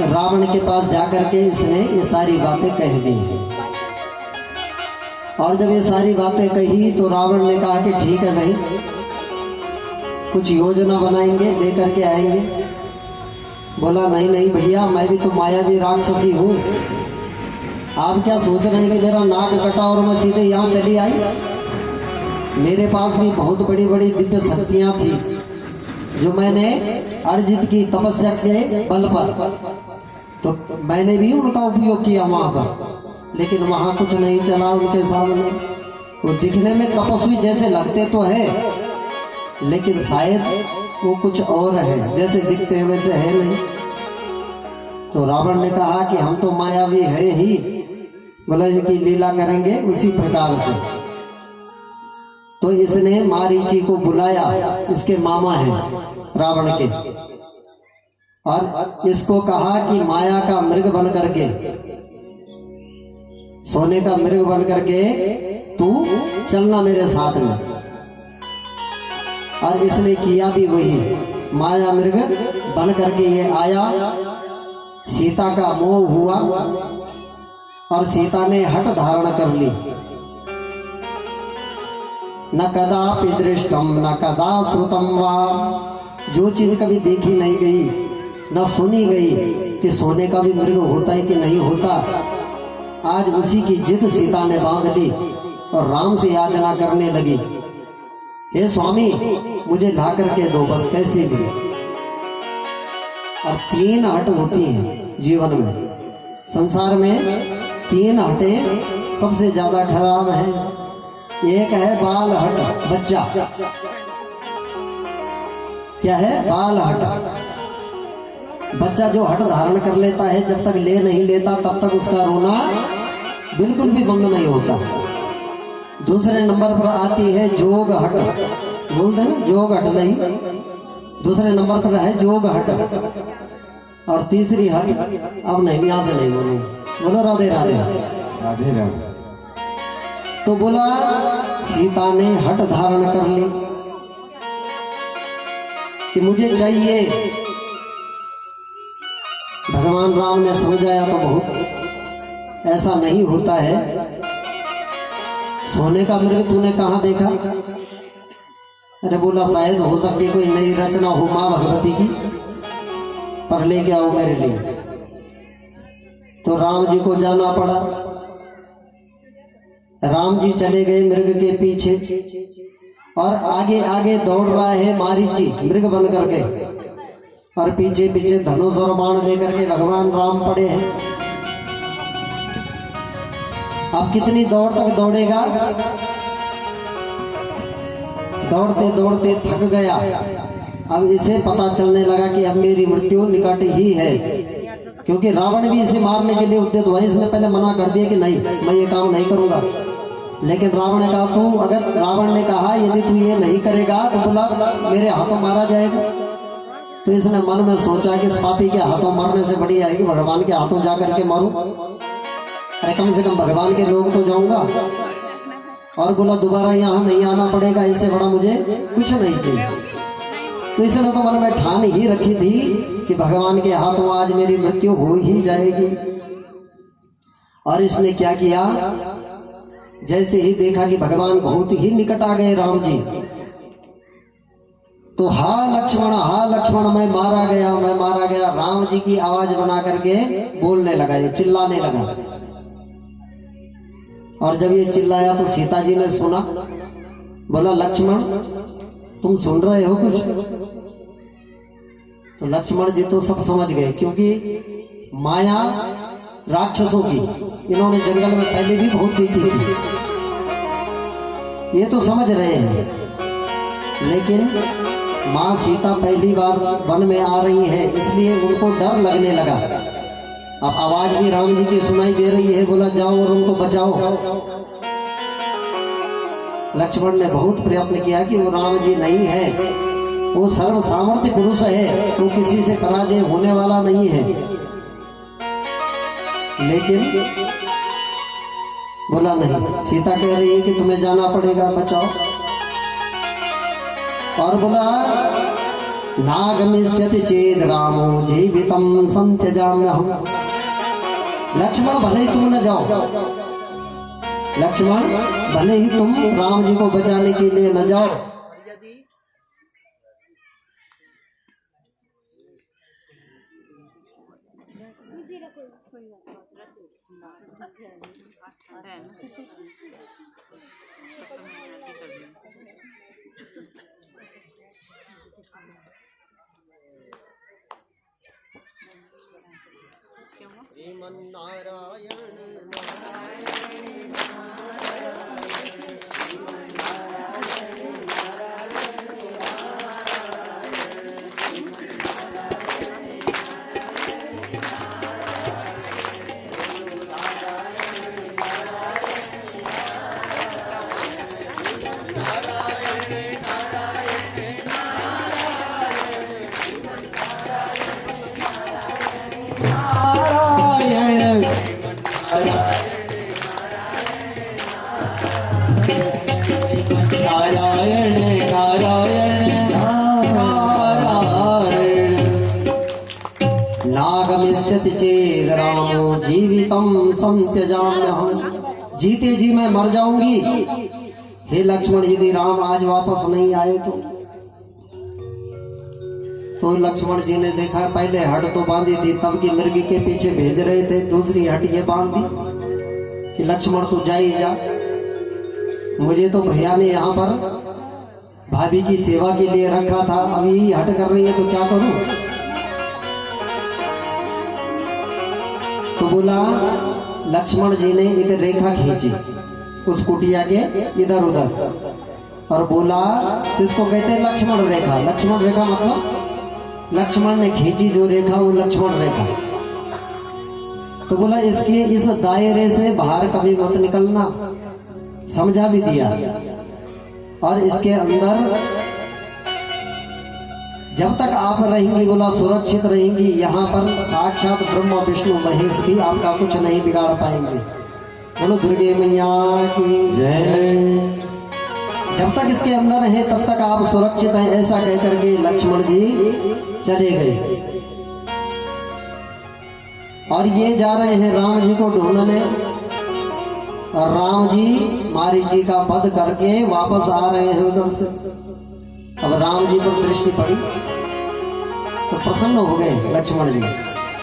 रावण के पास जाकर के इसने ये सारी बातें कह दी। और जब ये सारी बातें कही तो रावण ने कहा कि ठीक है भाई, कुछ योजना बनाएंगे, दे करके आएंगे। बोला नहीं नहीं भैया, मैं भी तो मायावी राक्षसी हूँ। आप क्या सोच रहे हैं कि मेरा नाक कटा और मैं सीधे यहाँ चली आई? मेरे पास भी बहुत बड़ी बड़ी दिव्य शक्तियाँ थी जो मैंने अर्जित की तपस्या के बल पर, तो मैंने भी उनका उपयोग किया वहाँ पर, लेकिन वहाँ कुछ नहीं चला उनके सामने। वो दिखने में तपस्वी जैसे लगते तो है, लेकिन शायद वो कुछ और है, जैसे दिखते हैं वैसे है नहीं। तो रावण ने कहा कि हम तो मायावी है ही, बोला इनकी लीला करेंगे उसी प्रकार से। तो इसने मारीची को बुलाया, इसके मामा हैं रावण के, और इसको कहा कि माया का मृग बन करके, सोने का मृग बन करके तू चलना मेरे साथ में। और इसने किया भी वही, माया मृग बन करके ये आया, सीता का मोह हुआ और सीता ने हट धारण कर ली। न कदापि दृष्टम न कदा श्रुतम वा, जो चीज कभी देखी नहीं गई, न सुनी गई कि सोने का भी मृग होता है कि नहीं होता, आज उसी की जिद सीता ने बांध ली और राम से याचना करने लगी, हे स्वामी मुझे ला करके दो बस कैसे भी। और 3 हट होती हैं जीवन में, संसार में 3 हटें सबसे ज्यादा खराब है। एक है बाल हट, बच्चा। क्या है? बाल हट। बच्चा जो हट धारण कर लेता है, जब तक ले नहीं लेता तब तक उसका रोना बिल्कुल भी बंद नहीं होता। दूसरे नंबर पर आती है जोग हट, बोल दे ना जोग हट नहीं, दूसरे नंबर पर है जोग हट। और तीसरी हट, अब नहीं यहाँ से नहीं बोलो, बोलो राधे राधे राधे राधे। तो बोला सीता ने हट धारण कर ली कि मुझे चाहिए। भगवान राम ने समझाया तो बहुत, ऐसा नहीं होता है। सोने का मृग तूने कहाँ देखा? अरे बोला शायद हो सकती कोई नई रचना हो माँ भगवती की, पर लेके आओ मेरे लिए। तो राम जी को जाना पड़ा। राम जी चले गए मृग के पीछे और आगे आगे दौड़ रहा है मारीची मृग बन करके, और पीछे पीछे धनुष और बाण लेकर के भगवान राम पड़े हैं। अब कितनी दौड़ तक दौड़ेगा? दौड़ते दौड़ते थक गया। अब इसे पता चलने लगा कि अब मेरी मृत्यु निकट ही है, क्योंकि रावण भी इसे मारने के लिए उद्यत हुआ। इसने पहले मना कर दिया कि नहीं मैं ये काम नहीं करूंगा, लेकिन रावण ने कहा तू, अगर रावण ने कहा यदि तू ये नहीं करेगा तो बोला मेरे हाथों मारा जाएगा। तो इसने मन में सोचा कि इस पापी के हाथों मारने से बढ़िया है कि भगवान के हाथों जा करके मारूं। अरे कम से कम भगवान के लोग तो जाऊंगा। और बोला दोबारा यहाँ नहीं आना पड़ेगा, इससे बड़ा मुझे कुछ नहीं चाहिए। तो इसने तो मन में ठान ही रखी थी कि भगवान के हाथों आज मेरी मृत्यु हो ही जाएगी। और इसने क्या किया, जैसे ही देखा कि भगवान बहुत ही निकट आ गए राम जी, तो हा लक्ष्मण मैं मारा गया, मैं मारा गया, राम जी की आवाज बना करके बोलने लगा, ये चिल्लाने लगा। और जब ये चिल्लाया तो सीता जी ने सुना। बोला लक्ष्मण तुम सुन रहे हो कुछ? तो लक्ष्मण जी तो सब समझ गए, क्योंकि माया राक्षसों की इन्होंने जंगल में पहले भी बहुत देखी थी, ये तो समझ रहे हैं। लेकिन माँ सीता पहली बार वन में आ रही है, इसलिए उनको डर लगने लगा। अब आवाज भी राम जी की सुनाई दे रही है, बोला जाओ और उनको बचाओ। लक्ष्मण ने बहुत प्रयत्न किया कि वो राम जी नहीं है, वो सर्व सामर्थ्य पुरुष है, वो किसी से पराजय होने वाला नहीं है। लेकिन बोला नहीं, सीता कह रही है कि तुम्हें जाना पड़ेगा, बचाओ। और बोला नागमिष्यति चेद रामो जीवितम संत्यजाम्यहम्। लक्ष्मण भले ही तुम न जाओ, लक्ष्मण भले ही तुम राम जी को बचाने के लिए न जाओ, नारायण नागमिष्यति चेद रामो जीवितम संत्यजाम्यहम्। जीते जी मैं मर जाऊंगी। हे लक्ष्मण, यदि राम आज वापस नहीं आए तो लक्ष्मण जी ने देखा, पहले हट तो बांधी थी तब की मिर्गी के पीछे भेज रहे थे, दूसरी हट ये बांध दी कि लक्ष्मण तू जा ही जा। मुझे तो भैया ने यहाँ पर भाभी की सेवा के लिए रखा था, अब यही हट कर रही है तो क्या करूं। तो बोला, लक्ष्मण जी ने एक रेखा खींची उस कुटिया के इधर उधर और बोला, जिसको कहते हैं लक्ष्मण रेखा। लक्ष्मण रेखा मतलब लक्ष्मण ने खींची जो रेखा वो लक्ष्मण रेखा। तो बोला, इसके इस दायरे से बाहर कभी मत निकलना, समझा भी दिया। और इसके अंदर जब तक आप रहेंगी, बोला सुरक्षित रहेंगी। यहाँ पर साक्षात ब्रह्मा विष्णु महेश भी आपका कुछ नहीं बिगाड़ पाएंगे। बोलो दुर्गे मैया की जय। जब तक इसके अंदर है तब तक आप सुरक्षित हैं, ऐसा कहकर के लक्ष्मण जी चले गए। और ये जा रहे हैं राम जी को ढूंढने, और राम जी मारीच जी का वध करके वापस आ रहे हैं उधर से। अब राम जी पर दृष्टि पड़ी तो प्रसन्न हो गए लक्ष्मण जी।